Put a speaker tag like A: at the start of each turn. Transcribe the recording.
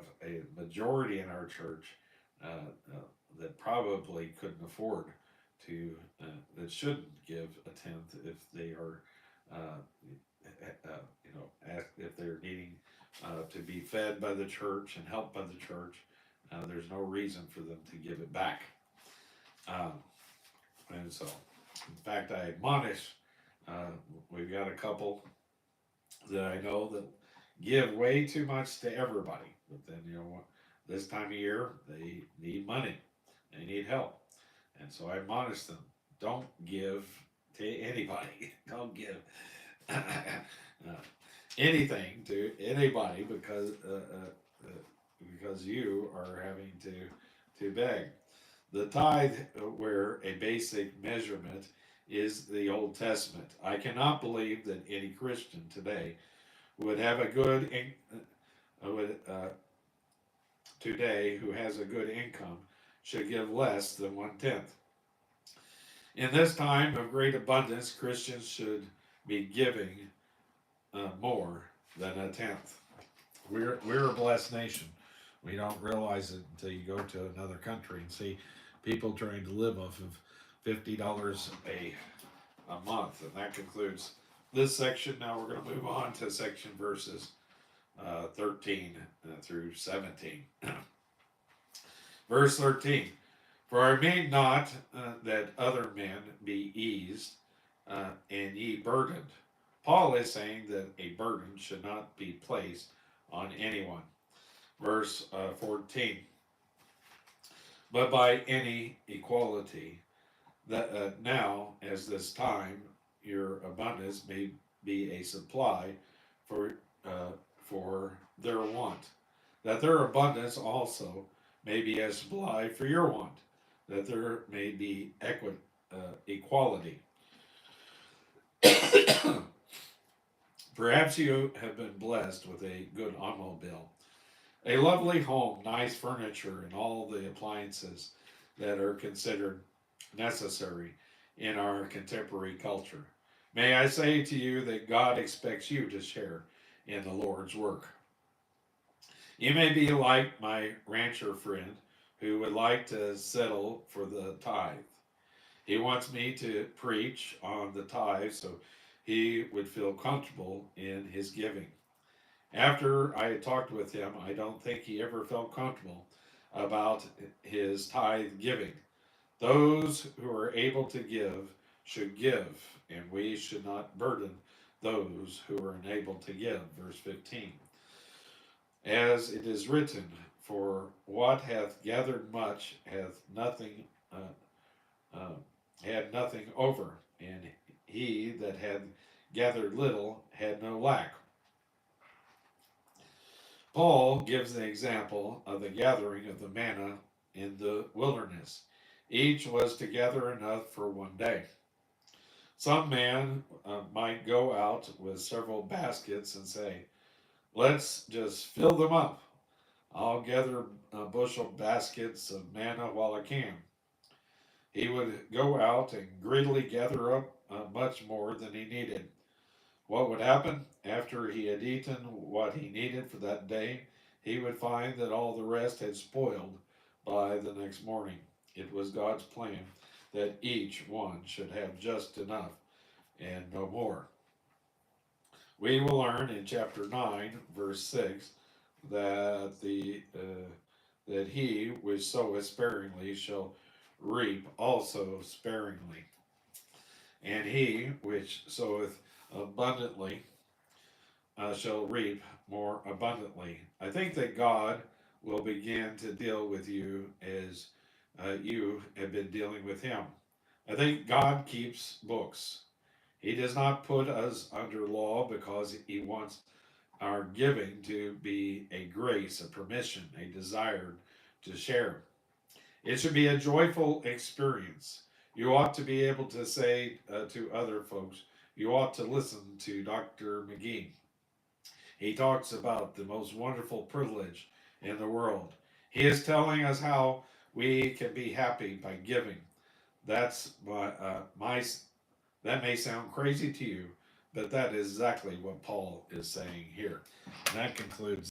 A: have a majority in our church that probably couldn't afford to, that shouldn't give a tenth if they are, if they're needing to be fed by the church and helped by the church. There's no reason for them to give it back. Um, and so, in fact, I admonish, uh, we've got a couple that I know that give way too much to everybody. But then, this time of year, they need money, they need help. And so I admonish them, don't give to anybody. Don't give anything to anybody because you are having to beg. The tithe, where a basic measurement is the Old Testament. I cannot believe that any Christian today would have a good would today who has a good income should give less than 1/10. In this time of great abundance, Christians should be giving more than a tenth. We're a blessed nation. We don't realize it until you go to another country and see people trying to live off of $50 a month. And that concludes this section. Now we're going to move on to section verses 13 through 17. Verse 13. For I mean not that other men be eased, and ye burdened. Paul is saying that a burden should not be placed on anyone. Verse 14. But by any equality, that now, as this time, your abundance may be a supply for for their want, that their abundance also may be a supply for your want, that there may be equality. Perhaps you have been blessed with a good automobile, a lovely home, nice furniture, and all the appliances that are considered necessary in our contemporary culture. May I say to you that God expects you to share in the Lord's work. You may be like my rancher friend who would like to settle for the tithe. He wants me to preach on the tithe so he would feel comfortable in his giving. After I had talked with him, I don't think he ever felt comfortable about his tithe giving. Those who are able to give should give, and we should not burden those who are unable to give. Verse 15. As it is written, for what hath gathered much hath nothing uh, had nothing over, and he that had gathered little had no lack. Paul gives the example of the gathering of the manna in the wilderness. Each was to gather enough for one day. Some man might go out with several baskets and say, let's just fill them up. I'll gather bushel baskets of manna while I can. He would go out and greedily gather up much more than he needed. What would happen after he had eaten what he needed for that day? He would find that all the rest had spoiled by the next morning. It was God's plan that each one should have just enough and no more. We will learn in chapter 9, verse 6, that that he which soweth sparingly shall reap also sparingly, and he which soweth abundantly shall reap more abundantly. I think that God will begin to deal with you as you have been dealing with him. I think God keeps books. He does not put us under law because he wants our giving to be a grace, a permission, a desire to share. It should be a joyful experience. You ought to be able to say to other folks, you ought to listen to Dr. McGee. He talks about the most wonderful privilege in the world. He is telling us how we can be happy by giving. That's my that may sound crazy to you, but that is exactly what Paul is saying here. And that concludes